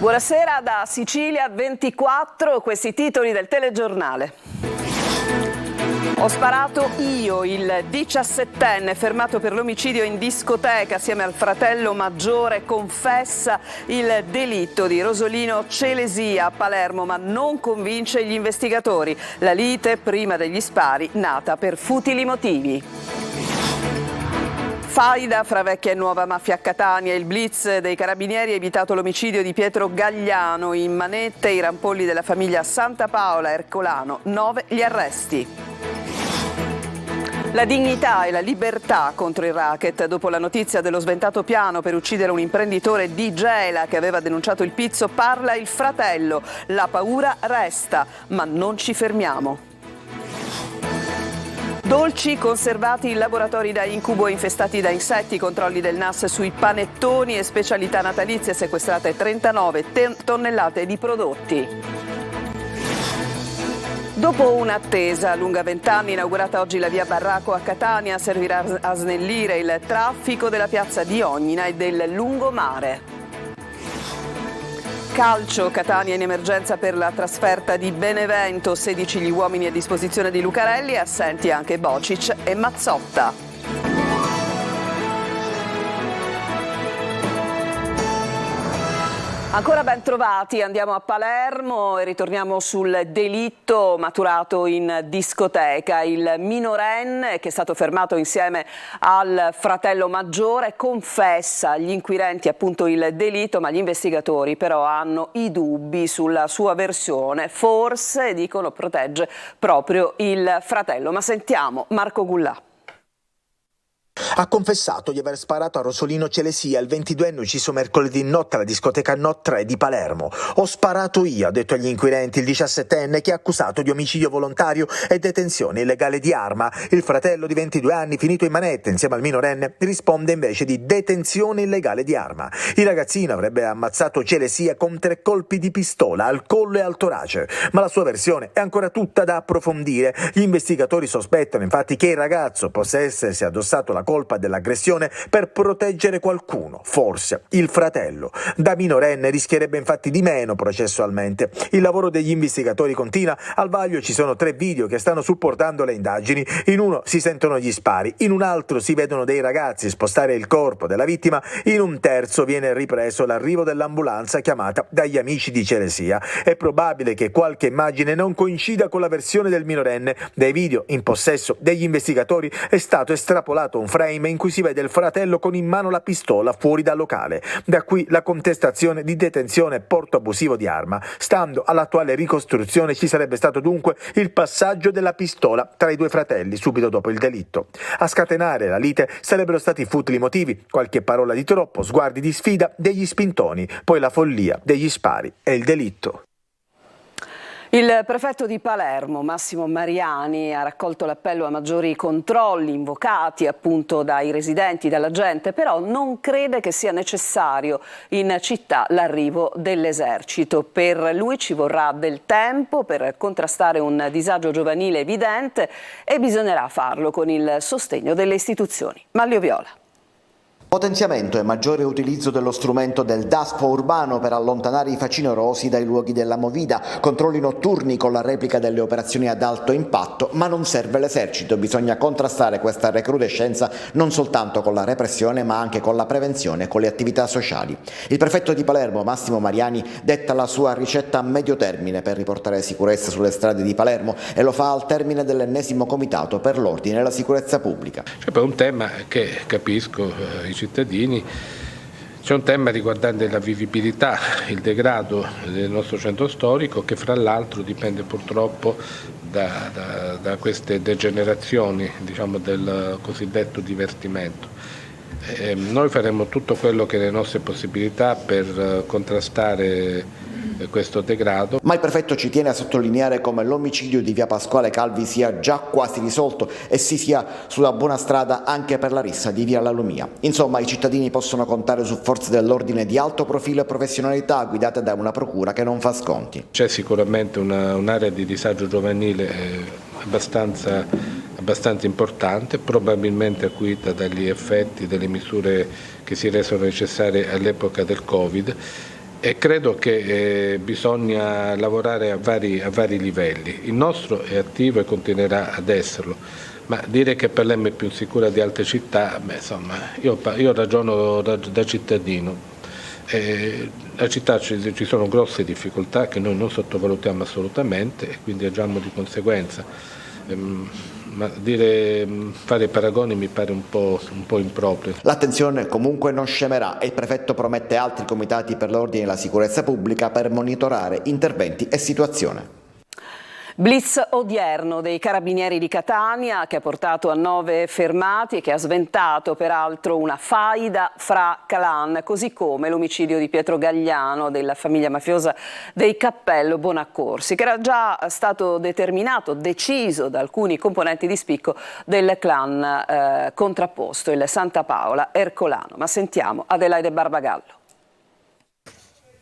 Buonasera da Sicilia 24, questi titoli del telegiornale. Ho sparato io, il 17enne fermato per l'omicidio in discoteca assieme al fratello maggiore confessa il delitto di Rosolino Celesia a Palermo, ma non convince gli investigatori. La lite prima degli spari nata per futili motivi. Faida fra vecchia e nuova mafia a Catania, il blitz dei carabinieri ha evitato l'omicidio di Pietro Gagliano, in manette i rampolli della famiglia Santa Paola Ercolano, 9 gli arresti. La dignità e la libertà contro il racket dopo la notizia dello sventato piano per uccidere un imprenditore di Gela che aveva denunciato il pizzo, parla il fratello, la paura resta, ma non ci fermiamo. Dolci conservati in laboratori da incubo infestati da insetti, controlli del NAS sui panettoni e specialità natalizie, sequestrate 39 tonnellate di prodotti. Dopo un'attesa lunga 20 anni, inaugurata oggi la via Barraco a Catania, servirà a snellire il traffico della piazza di Ognina e del lungomare. Calcio, Catania in emergenza per la trasferta di Benevento, 16 gli uomini a disposizione di Lucarelli, assenti anche Bocic e Mazzotta. Ancora ben trovati, andiamo a Palermo e ritorniamo sul delitto maturato in discoteca. Il minorenne, che è stato fermato insieme al fratello maggiore, confessa agli inquirenti appunto il delitto, ma gli investigatori però hanno i dubbi sulla sua versione. Forse, dicono, protegge proprio il fratello. Ma sentiamo Marco Gullà. Ha confessato di aver sparato a Rosolino Celesia, il 22enne ucciso mercoledì notte alla discoteca No 3 di Palermo. Ho sparato io, ha detto agli inquirenti il 17enne, che è accusato di omicidio volontario e detenzione illegale di arma. Il fratello di 22 anni, finito in manette insieme al minorenne, risponde invece di detenzione illegale di arma. Il ragazzino avrebbe ammazzato Celesia con 3 colpi di pistola al collo e al torace, ma la sua versione è ancora tutta da approfondire. Gli investigatori sospettano infatti che il ragazzo possa essersi addossato la colpa dell'aggressione per proteggere qualcuno, forse il fratello. Da minorenne rischierebbe infatti di meno processualmente. Il lavoro degli investigatori continua, al vaglio ci sono 3 video che stanno supportando le indagini. In uno si sentono gli spari, in un altro si vedono dei ragazzi spostare il corpo della vittima, in un terzo viene ripreso l'arrivo dell'ambulanza chiamata dagli amici di Celesia. È probabile che qualche immagine non coincida con la versione del minorenne. Dai video in possesso degli investigatori è stato estrapolato un frame in cui si vede il fratello con in mano la pistola fuori dal locale. Da qui la contestazione di detenzione e porto abusivo di arma. Stando all'attuale ricostruzione ci sarebbe stato dunque il passaggio della pistola tra i 2 fratelli subito dopo il delitto. A scatenare la lite sarebbero stati futili motivi, qualche parola di troppo, sguardi di sfida degli spintoni, poi la follia degli spari e il delitto. Il prefetto di Palermo, Massimo Mariani, ha raccolto l'appello a maggiori controlli invocati appunto dai residenti, dalla gente, però non crede che sia necessario in città l'arrivo dell'esercito. Per lui ci vorrà del tempo per contrastare un disagio giovanile evidente e bisognerà farlo con il sostegno delle istituzioni. Manlio Viola. Potenziamento e maggiore utilizzo dello strumento del DASPO urbano per allontanare i facinorosi dai luoghi della movida, controlli notturni con la replica delle operazioni ad alto impatto, ma non serve l'esercito, bisogna contrastare questa recrudescenza non soltanto con la repressione ma anche con la prevenzione e con le attività sociali. Il prefetto di Palermo, Massimo Mariani, detta la sua ricetta a medio termine per riportare sicurezza sulle strade di Palermo e lo fa al termine dell'ennesimo comitato per l'ordine e la sicurezza pubblica. C'è poi un tema che capisco i cittadini, c'è un tema riguardante la vivibilità, il degrado del nostro centro storico che fra l'altro dipende purtroppo da queste degenerazioni, diciamo, del cosiddetto divertimento. Noi faremo tutto quello che è nelle nostre possibilità per contrastare questo degrado. Ma il prefetto ci tiene a sottolineare come l'omicidio di via Pasquale Calvi sia già quasi risolto e si sia sulla buona strada anche per la rissa di via La Lumia. Insomma, i cittadini possono contare su forze dell'ordine di alto profilo e professionalità guidate da una procura che non fa sconti. C'è sicuramente un'area di disagio giovanile abbastanza importante, probabilmente acuita dagli effetti delle misure che si resero necessarie all'epoca del Covid. E credo che bisogna lavorare a vari livelli. Il nostro è attivo e continuerà ad esserlo, ma dire che Palermo è più sicura di altre città, insomma, io ragiono da cittadino. La città ci sono grosse difficoltà che noi non sottovalutiamo assolutamente e quindi agiamo di conseguenza. Ma fare paragoni mi pare un po' improprio. L'attenzione comunque non scemerà e il prefetto promette altri comitati per l'ordine e la sicurezza pubblica per monitorare interventi e situazione. Blitz odierno dei carabinieri di Catania che ha portato a 9 fermati e che ha sventato peraltro una faida fra clan, così come l'omicidio di Pietro Gagliano della famiglia mafiosa dei Cappello Bonaccorsi, che era già stato deciso da alcuni componenti di spicco del clan contrapposto, il Santa Paola Ercolano. Ma sentiamo Adelaide Barbagallo.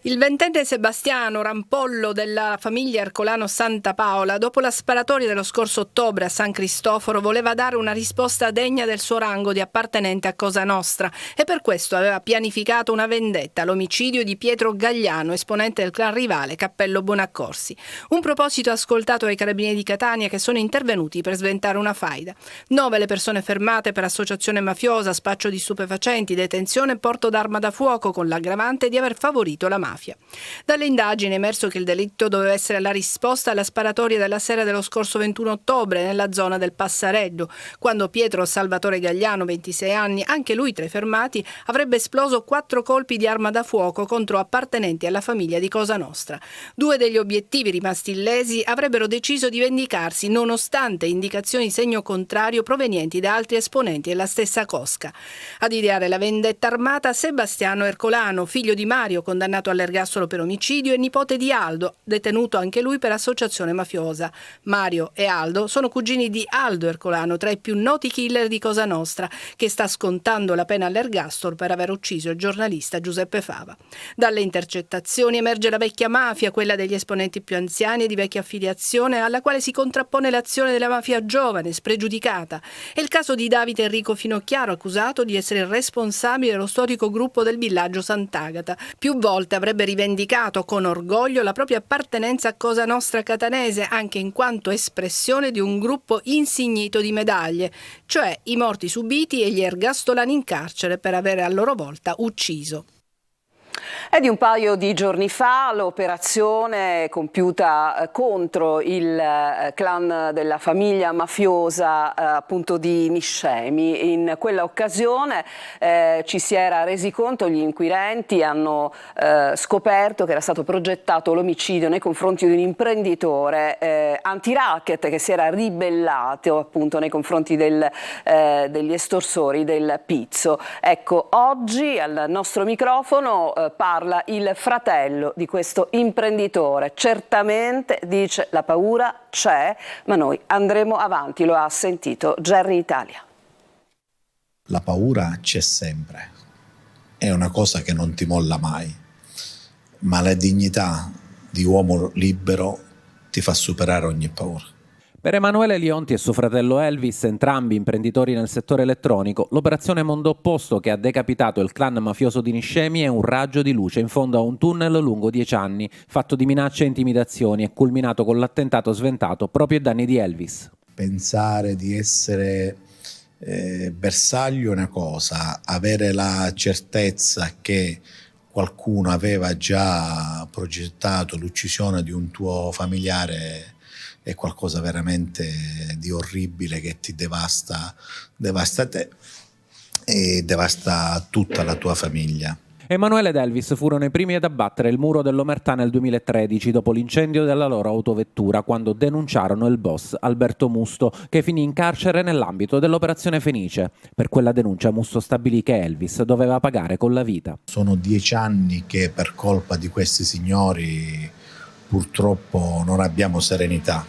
Il 20enne Sebastiano Rampollo della famiglia Ercolano Santa Paola, dopo la sparatoria dello scorso ottobre a San Cristoforo, voleva dare una risposta degna del suo rango di appartenente a Cosa Nostra e per questo aveva pianificato una vendetta, l'omicidio di Pietro Gagliano, esponente del clan rivale Cappello Bonaccorsi. Un proposito ascoltato ai carabinieri di Catania che sono intervenuti per sventare una faida. 9 le persone fermate per associazione mafiosa, spaccio di stupefacenti, detenzione e porto d'arma da fuoco con l'aggravante di aver favorito la mafia. Dalle indagini è emerso che il delitto doveva essere la risposta alla sparatoria della sera dello scorso 21 ottobre nella zona del Passareddo, quando Pietro Salvatore Gagliano, 26 anni, anche lui tra i fermati, avrebbe esploso 4 colpi di arma da fuoco contro appartenenti alla famiglia di Cosa Nostra. 2 degli obiettivi rimasti illesi avrebbero deciso di vendicarsi nonostante indicazioni di segno contrario provenienti da altri esponenti della stessa cosca. Ad ideare la vendetta armata Sebastiano Ercolano, figlio di Mario, condannato all'ergastolo per omicidio, e nipote di Aldo, detenuto anche lui per associazione mafiosa. Mario e Aldo sono cugini di Aldo Ercolano, tra i più noti killer di Cosa Nostra, che sta scontando la pena all'ergastolo per aver ucciso il giornalista Giuseppe Fava. Dalle intercettazioni emerge la vecchia mafia, quella degli esponenti più anziani e di vecchia affiliazione, alla quale si contrappone l'azione della mafia giovane, spregiudicata. È il caso di Davide Enrico Finocchiaro, accusato di essere il responsabile dello storico gruppo del villaggio Sant'Agata. Più volte avrebbe rivendicato con orgoglio la propria appartenenza a Cosa Nostra catanese, anche in quanto espressione di un gruppo insignito di medaglie, cioè i morti subiti e gli ergastolani in carcere per avere a loro volta ucciso. È di un paio di giorni fa l'operazione compiuta contro il clan della famiglia mafiosa appunto di Niscemi. In quella occasione ci si era resi conto, gli inquirenti hanno scoperto che era stato progettato l'omicidio nei confronti di un imprenditore anti-racket che si era ribellato appunto nei confronti degli estorsori del Pizzo. Ecco, oggi al nostro microfono parla il fratello di questo imprenditore. Certamente, dice, la paura c'è, ma noi andremo avanti, lo ha sentito Gerry Italia. La paura c'è sempre, è una cosa che non ti molla mai, ma la dignità di uomo libero ti fa superare ogni paura. Per Emanuele Lionti e suo fratello Elvis, entrambi imprenditori nel settore elettronico, l'operazione Mondo Opposto che ha decapitato il clan mafioso di Niscemi è un raggio di luce in fondo a un tunnel lungo 10 anni, fatto di minacce e intimidazioni e culminato con l'attentato sventato proprio ai danni di Elvis. Pensare di essere bersaglio è una cosa, avere la certezza che qualcuno aveva già progettato l'uccisione di un tuo familiare è qualcosa veramente di orribile che ti devasta te e devasta tutta la tua famiglia. Emanuele ed Elvis furono i primi ad abbattere il muro dell'Omertà nel 2013 dopo l'incendio della loro autovettura, quando denunciarono il boss Alberto Musto, che finì in carcere nell'ambito dell'operazione Fenice. Per quella denuncia Musto stabilì che Elvis doveva pagare con la vita. Sono 10 anni che per colpa di questi signori purtroppo non abbiamo serenità,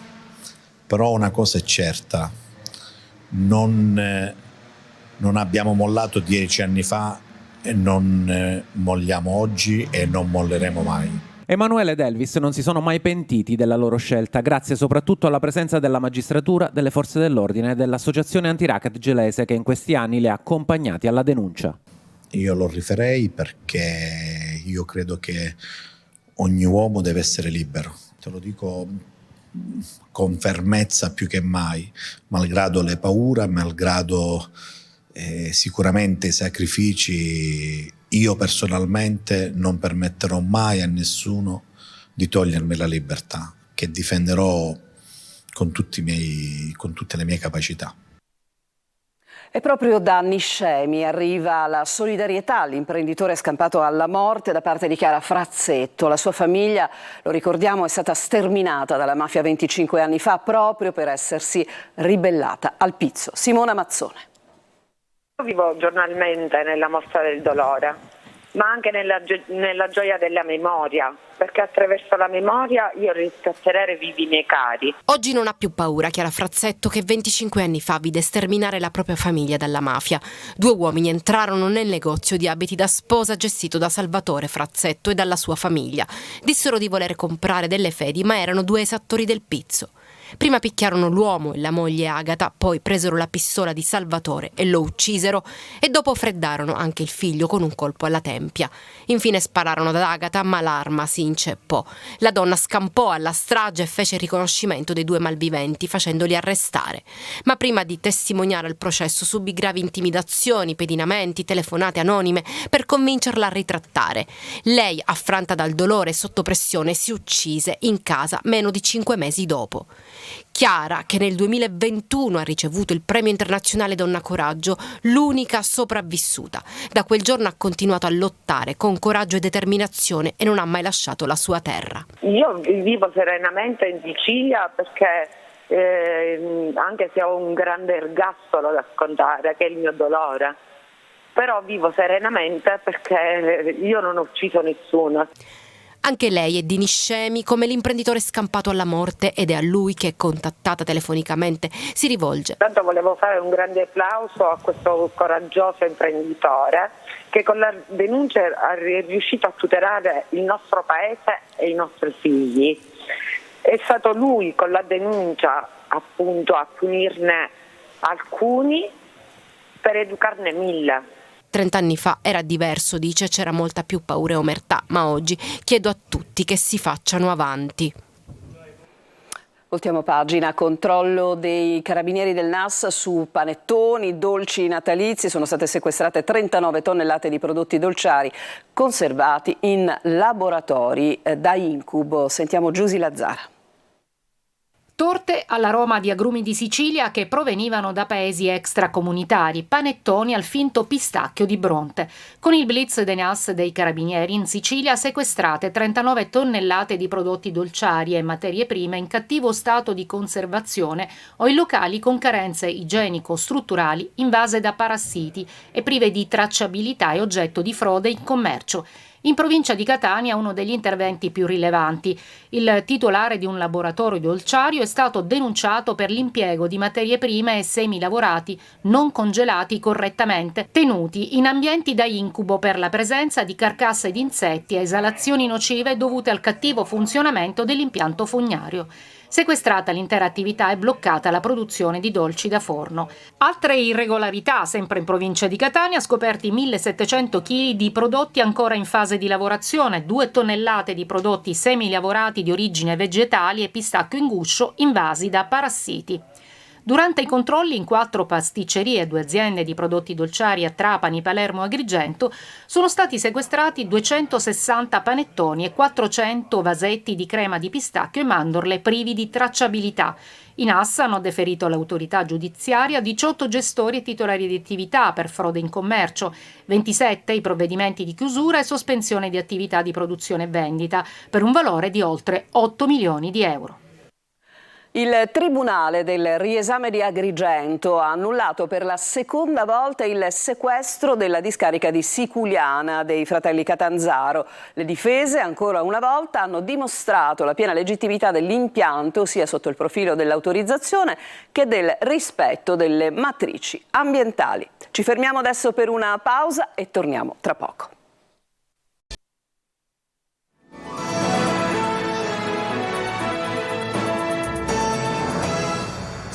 però una cosa è certa, non abbiamo mollato 10 anni fa e non molliamo oggi e non molleremo mai. Emanuele ed Elvis non si sono mai pentiti della loro scelta, grazie soprattutto alla presenza della magistratura, delle forze dell'ordine e dell'associazione antiracket gelese che in questi anni li ha accompagnati alla denuncia. Io lo rifarei perché io credo che ogni uomo deve essere libero. Te lo dico con fermezza più che mai, malgrado le paure, malgrado sicuramente i sacrifici. Io personalmente non permetterò mai a nessuno di togliermi la libertà, che difenderò con tutte le mie capacità. E proprio da Niscemi arriva la solidarietà all'imprenditore scampato alla morte da parte di Chiara Frazzetto. La sua famiglia, lo ricordiamo, è stata sterminata dalla mafia 25 anni fa proprio per essersi ribellata al pizzo. Simona Mazzone. Io vivo giornalmente nella mostra del dolore, ma anche nella gioia della memoria, perché attraverso la memoria io riesco a tenere vivi i miei cari. Oggi non ha più paura Chiara Frazzetto, che 25 anni fa vide sterminare la propria famiglia dalla mafia. 2 uomini entrarono nel negozio di abiti da sposa gestito da Salvatore Frazzetto e dalla sua famiglia. Dissero di voler comprare delle fedi, ma erano 2 esattori del pizzo. Prima picchiarono l'uomo e la moglie Agata, poi presero la pistola di Salvatore e lo uccisero e dopo freddarono anche il figlio con un colpo alla tempia. Infine spararono ad Agata, ma l'arma si inceppò. La donna scampò alla strage e fece il riconoscimento dei 2 malviventi facendoli arrestare. Ma prima di testimoniare al processo subì gravi intimidazioni, pedinamenti, telefonate anonime per convincerla a ritrattare. Lei, affranta dal dolore e sotto pressione, si uccise in casa meno di 5 mesi dopo. Chiara, che nel 2021 ha ricevuto il Premio Internazionale Donna Coraggio, l'unica sopravvissuta. Da quel giorno ha continuato a lottare con coraggio e determinazione e non ha mai lasciato la sua terra. Io vivo serenamente in Sicilia perché anche se ho un grande ergastolo da scontare, che è il mio dolore, però vivo serenamente perché io non ho ucciso nessuno. Anche lei è di Niscemi come l'imprenditore scampato alla morte ed è a lui che, contattata telefonicamente, si rivolge. Tanto volevo fare un grande applauso a questo coraggioso imprenditore che con la denuncia è riuscito a tutelare il nostro paese e i nostri figli. È stato lui con la denuncia appunto a punirne alcuni per educarne 1000. 30 anni fa era diverso, dice, c'era molta più paura e omertà, ma oggi chiedo a tutti che si facciano avanti. Voltiamo pagina, controllo dei carabinieri del NAS su panettoni, dolci natalizi. Sono state sequestrate 39 tonnellate di prodotti dolciari conservati in laboratori da incubo. Sentiamo Giusy Lazzara. Torte all'aroma di agrumi di Sicilia che provenivano da paesi extracomunitari, panettoni al finto pistacchio di Bronte. Con il blitz dei NAS dei carabinieri in Sicilia sequestrate 39 tonnellate di prodotti dolciari e materie prime in cattivo stato di conservazione o in locali con carenze igienico-strutturali, invase da parassiti e prive di tracciabilità e oggetto di frode in commercio. In provincia di Catania uno degli interventi più rilevanti. Il titolare di un laboratorio dolciario è stato denunciato per l'impiego di materie prime e semi lavorati non congelati correttamente, tenuti in ambienti da incubo per la presenza di carcasse di insetti e esalazioni nocive dovute al cattivo funzionamento dell'impianto fognario. Sequestrata l'intera attività e bloccata la produzione di dolci da forno. Altre irregolarità, sempre in provincia di Catania, scoperti 1.700 kg di prodotti ancora in fase di lavorazione, 2 tonnellate di prodotti semi-lavorati di origine vegetali e pistacchio in guscio invasi da parassiti. Durante i controlli in 4 pasticcerie e 2 aziende di prodotti dolciari a Trapani, Palermo e Agrigento sono stati sequestrati 260 panettoni e 400 vasetti di crema di pistacchio e mandorle privi di tracciabilità. I NAS hanno deferito all'autorità giudiziaria 18 gestori e titolari di attività per frode in commercio, 27 i provvedimenti di chiusura e sospensione di attività di produzione e vendita, per un valore di oltre 8 milioni di euro. Il Tribunale del riesame di Agrigento ha annullato per la seconda volta il sequestro della discarica di Siculiana dei fratelli Catanzaro. Le difese, ancora una volta, hanno dimostrato la piena legittimità dell'impianto sia sotto il profilo dell'autorizzazione che del rispetto delle matrici ambientali. Ci fermiamo adesso per una pausa e torniamo tra poco.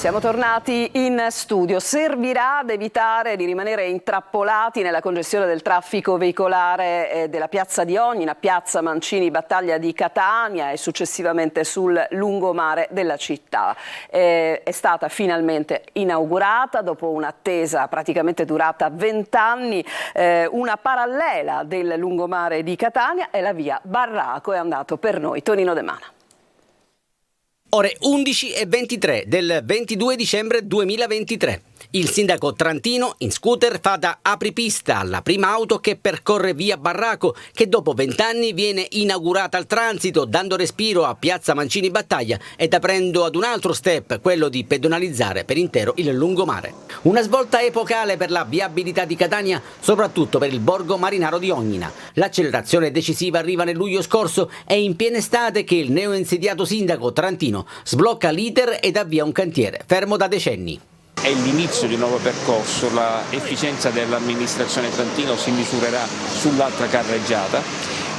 Siamo tornati in studio. Servirà ad evitare di rimanere intrappolati nella congestione del traffico veicolare della piazza di Ognina, piazza Mancini Battaglia di Catania e successivamente sul lungomare della città. È stata finalmente inaugurata dopo un'attesa praticamente durata 20 anni, una parallela del lungomare di Catania è la via Barraco. È andato per noi Tonino De Mana. Ore 11:23 del 22 dicembre 2023. Il sindaco trantino in scooter fa da apripista alla prima auto che percorre via Barraco, che dopo 20 anni viene inaugurata al transito, dando respiro a piazza Mancini Battaglia ed aprendo ad un altro step, quello di pedonalizzare per intero il lungomare. Una svolta epocale per la viabilità di Catania, soprattutto per il borgo marinaro di Ognina. L'accelerazione decisiva arriva nel luglio scorso, è in piena estate che il neoinsediato sindaco trantino sblocca l'iter ed avvia un cantiere fermo da decenni. È l'inizio di un nuovo percorso, l'efficienza dell'amministrazione trantino si misurerà sull'altra carreggiata,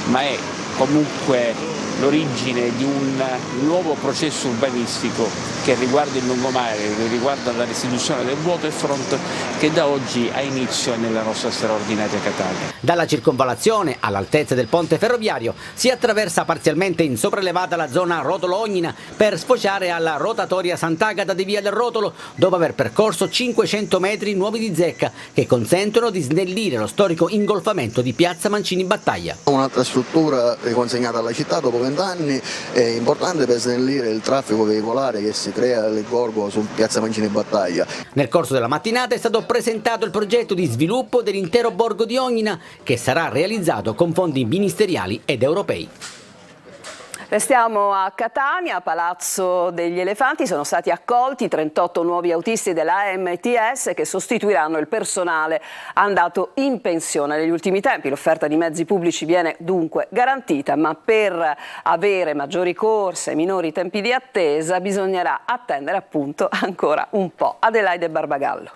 ma è comunque l'origine di un nuovo processo urbanistico che riguarda il lungomare, che riguarda la restituzione del waterfront che da oggi ha inizio nella nostra straordinaria Catania. Dalla circonvallazione all'altezza del ponte ferroviario si attraversa parzialmente in sopraelevata la zona Rotolo-Ognina per sfociare alla rotatoria Sant'Agata di via del Rotolo, dopo aver percorso 500 metri nuovi di zecca che consentono di snellire lo storico ingolfamento di piazza Mancini Battaglia. Un'altra struttura riconsegnata alla città dopo 20 anni è importante per snellire il traffico veicolare che si crea nel gorgo su piazza Mancini Battaglia. Nel corso della mattinata è stato presentato il progetto di sviluppo dell'intero borgo di Ognina, che sarà realizzato con fondi ministeriali ed europei. Restiamo a Catania, a Palazzo degli Elefanti. Sono stati accolti 38 nuovi autisti della AMTS che sostituiranno il personale andato in pensione negli ultimi tempi. L'offerta di mezzi pubblici viene dunque garantita, ma per avere maggiori corse e minori tempi di attesa bisognerà attendere appunto ancora un po'. Adelaide Barbagallo.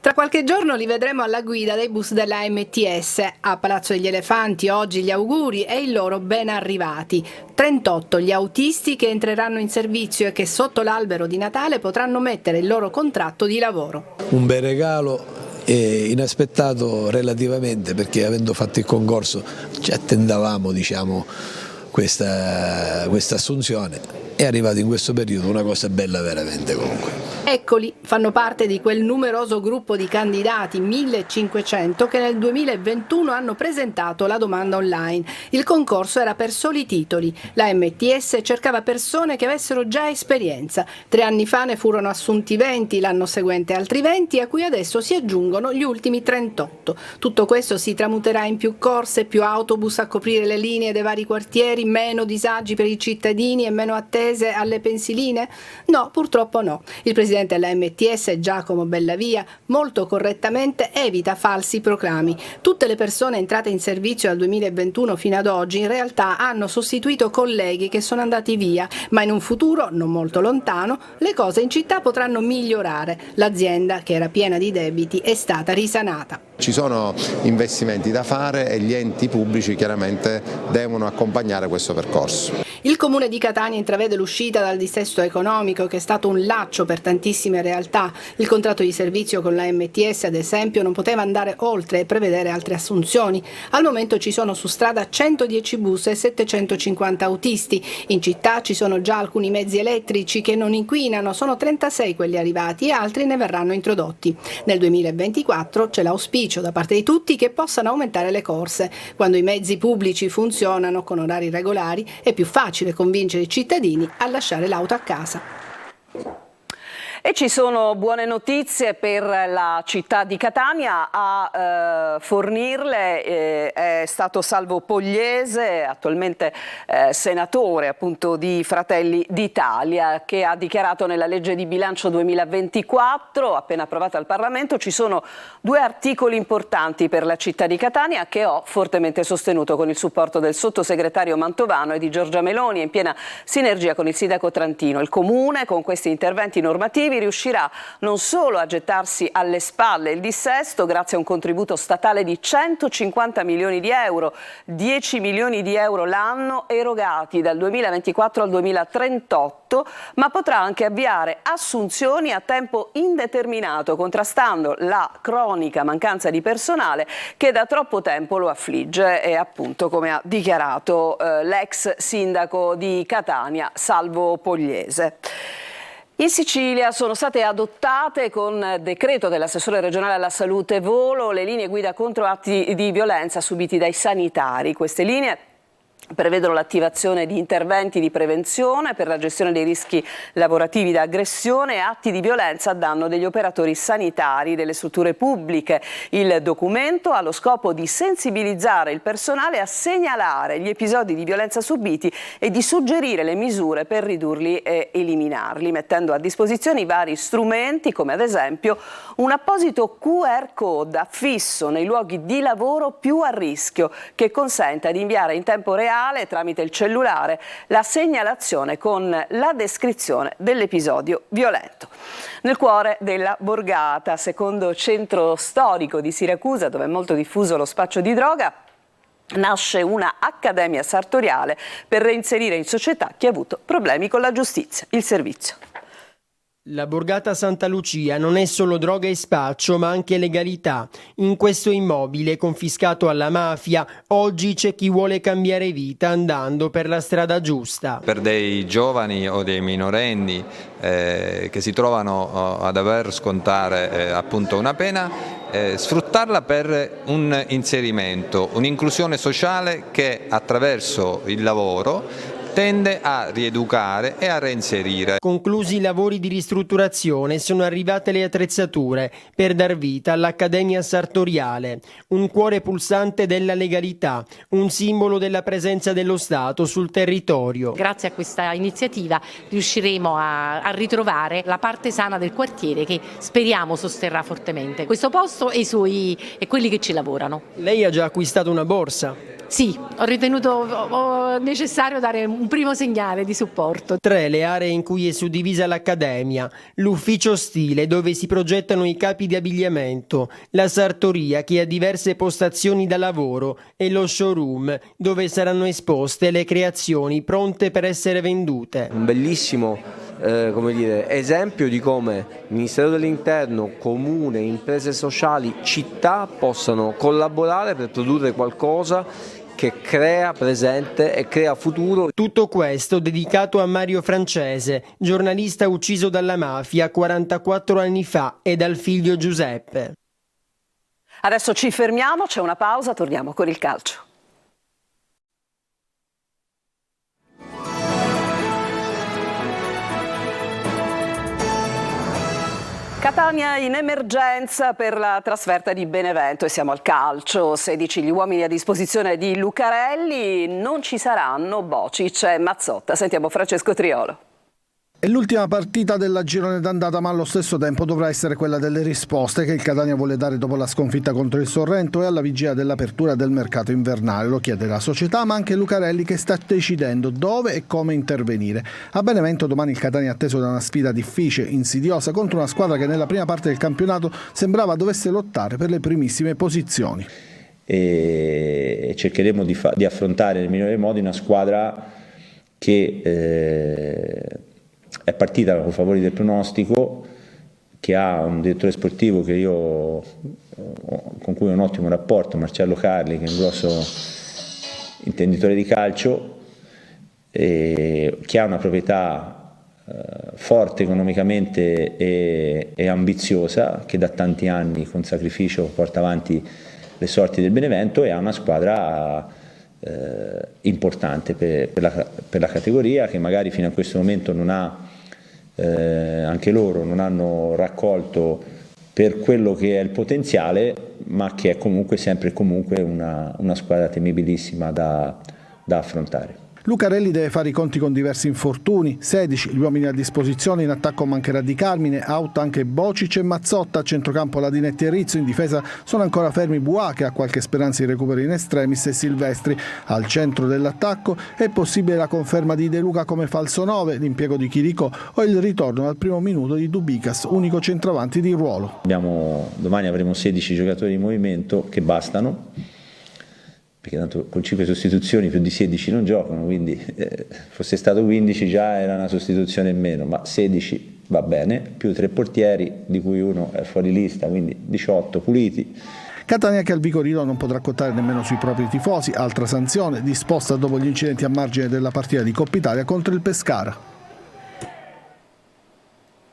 Tra qualche giorno li vedremo alla guida dei bus della AMTS. A Palazzo degli Elefanti oggi gli auguri e i loro ben arrivati. 38 gli autisti che entreranno in servizio e che sotto l'albero di Natale potranno mettere il loro contratto di lavoro. Un bel regalo inaspettato relativamente, perché avendo fatto il concorso ci attendavamo questa assunzione. È arrivato in questo periodo una cosa bella veramente comunque. Eccoli, fanno parte di quel numeroso gruppo di candidati, 1500, che nel 2021 hanno presentato la domanda online. Il concorso era per soli titoli. La MTS cercava persone che avessero già esperienza. 3 anni fa ne furono assunti 20, l'anno seguente altri 20, a cui adesso si aggiungono gli ultimi 38. Tutto questo si tramuterà in più corse, più autobus a coprire le linee dei vari quartieri, meno disagi per i cittadini e meno attese alle pensiline? No, purtroppo no. Il presidente della MTS, Giacomo Bellavia, molto correttamente evita falsi proclami. Tutte le persone entrate in servizio dal 2021 fino ad oggi in realtà hanno sostituito colleghi che sono andati via, ma in un futuro non molto lontano le cose in città potranno migliorare. L'azienda, che era piena di debiti, è stata risanata. Ci sono investimenti da fare e gli enti pubblici chiaramente devono accompagnare questo percorso. Il Comune di Catania intravede l'uscita dal dissesto economico, che è stato un laccio per tantissime realtà. Il contratto di servizio con la MTS, ad esempio, non poteva andare oltre e prevedere altre assunzioni. Al momento ci sono su strada 110 bus e 750 autisti. In città ci sono già alcuni mezzi elettrici che non inquinano, sono 36 quelli arrivati e altri ne verranno introdotti. Nel 2024 c'è l'auspicio da parte di tutti che possano aumentare le corse. Quando i mezzi pubblici funzionano con orari regolari è più facile convincere i cittadini a lasciare l'auto a casa. E ci sono buone notizie per la città di Catania. A fornirle è stato Salvo Pogliese, attualmente senatore appunto di Fratelli d'Italia, che ha dichiarato nella legge di bilancio 2024, appena approvata al Parlamento, ci sono 2 articoli importanti per la città di Catania che ho fortemente sostenuto con il supporto del sottosegretario Mantovano e di Giorgia Meloni, in piena sinergia con il sindaco trantino. Il Comune, con questi interventi normativi, sportivi riuscirà non solo a gettarsi alle spalle il dissesto grazie a un contributo statale di 150 milioni di euro, 10 milioni di euro l'anno erogati dal 2024 al 2038, ma potrà anche avviare assunzioni a tempo indeterminato, contrastando la cronica mancanza di personale che da troppo tempo lo affligge, e appunto come ha dichiarato l'ex sindaco di Catania Salvo Pogliese. In Sicilia sono state adottate con decreto dell'assessore regionale alla salute Volo le linee guida contro atti di violenza subiti dai sanitari. Queste linee prevedono l'attivazione di interventi di prevenzione per la gestione dei rischi lavorativi da aggressione e atti di violenza a danno degli operatori sanitari delle strutture pubbliche. Il documento ha lo scopo di sensibilizzare il personale a segnalare gli episodi di violenza subiti e di suggerire le misure per ridurli e eliminarli, mettendo a disposizione i vari strumenti come ad esempio un apposito QR code affisso nei luoghi di lavoro più a rischio che consenta di inviare in tempo reale tramite il cellulare la segnalazione con la descrizione dell'episodio violento. Nel cuore della borgata, secondo centro storico di Siracusa, dove è molto diffuso lo spaccio di droga, nasce una accademia sartoriale per reinserire in società chi ha avuto problemi con la giustizia. Il servizio. La borgata Santa Lucia non è solo droga e spaccio, ma anche legalità. In questo immobile confiscato alla mafia, oggi c'è chi vuole cambiare vita andando per la strada giusta. Per dei giovani o dei minorenni che si trovano a dover scontare appunto una pena, sfruttarla per un inserimento, un'inclusione sociale che attraverso il lavoro tende a rieducare e a reinserire. Conclusi i lavori di ristrutturazione, sono arrivate le attrezzature per dar vita all'Accademia Sartoriale, un cuore pulsante della legalità, un simbolo della presenza dello Stato sul territorio. Grazie a questa iniziativa riusciremo a ritrovare la parte sana del quartiere che speriamo sosterrà fortemente questo posto e quelli che ci lavorano. Lei ha già acquistato una borsa? Sì, ho ritenuto necessario dare un primo segnale di supporto. 3 le aree in cui è suddivisa l'Accademia: l'ufficio stile dove si progettano i capi di abbigliamento, la sartoria che ha diverse postazioni da lavoro e lo showroom dove saranno esposte le creazioni pronte per essere vendute. Un bellissimo esempio di come Ministero dell'Interno, Comune, imprese sociali, città possano collaborare per produrre qualcosa che crea presente e crea futuro. Tutto questo dedicato a Mario Francese, giornalista ucciso dalla mafia 44 anni fa, e dal figlio Giuseppe. Adesso ci fermiamo, c'è una pausa, torniamo con il calcio. Catania in emergenza per la trasferta di Benevento e siamo al calcio. 16 gli uomini a disposizione di Lucarelli, non ci saranno Bocic e Mazzotta. Sentiamo Francesco Triolo. È l'ultima partita della girone d'andata, ma allo stesso tempo dovrà essere quella delle risposte che il Catania vuole dare dopo la sconfitta contro il Sorrento e alla vigilia dell'apertura del mercato invernale. Lo chiede la società, ma anche Lucarelli, che sta decidendo dove e come intervenire. A Benevento domani il Catania è atteso da una sfida difficile, insidiosa, contro una squadra che nella prima parte del campionato sembrava dovesse lottare per le primissime posizioni. E cercheremo di affrontare nel migliore modo una squadra che è partita con favori del pronostico, che ha un direttore sportivo con cui ho un ottimo rapporto, Marcello Carli, che è un grosso intenditore di calcio, che ha una proprietà forte economicamente e ambiziosa, che da tanti anni con sacrificio porta avanti le sorti del Benevento, e ha una squadra importante per la categoria, che magari fino a questo momento non ha, anche loro non hanno raccolto per quello che è il potenziale, ma che è comunque sempre una squadra temibilissima da affrontare. Lucarelli deve fare i conti con diversi infortuni, 16 gli uomini a disposizione, in attacco mancherà Di Carmine, out anche Bocic e Mazzotta, a centrocampo Ladinetti e Rizzo, in difesa sono ancora fermi Buà che ha qualche speranza di recupero in extremis e Silvestri. Al centro dell'attacco è possibile la conferma di De Luca come falso 9, l'impiego di Chirico o il ritorno al primo minuto di Dubicas, unico centravanti di ruolo. Domani avremo 16 giocatori in movimento che bastano, perché tanto con 5 sostituzioni più di 16 non giocano, quindi fosse stato 15 già era una sostituzione in meno, ma 16 va bene, più 3 portieri di cui uno è fuori lista, quindi 18 puliti. Catania che al Vicorino non potrà contare nemmeno sui propri tifosi, altra sanzione disposta dopo gli incidenti a margine della partita di Coppa Italia contro il Pescara.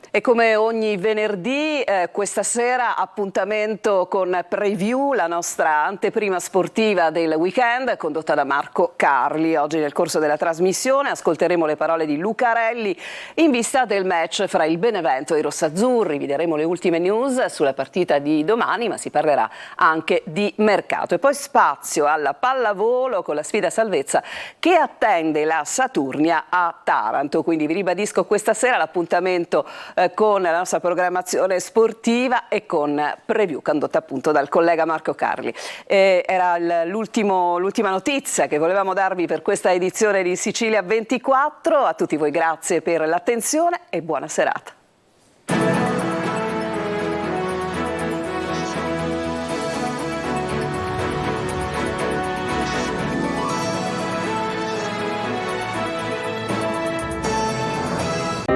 E come ogni venerdì, questa sera appuntamento con Preview, la nostra anteprima sportiva del weekend, condotta da Marco Carli. Oggi nel corso della trasmissione ascolteremo le parole di Lucarelli in vista del match fra il Benevento e i rossazzurri. Vi daremo le ultime news sulla partita di domani, ma si parlerà anche di mercato. E poi spazio alla pallavolo con la sfida salvezza che attende la Saturnia a Taranto. Quindi vi ribadisco questa sera l'appuntamento con la nostra programmazione sportiva e con Preview condotta appunto dal collega Marco Carli. Era l'ultima notizia che volevamo darvi per questa edizione di Sicilia 24. A tutti voi grazie per l'attenzione e buona serata.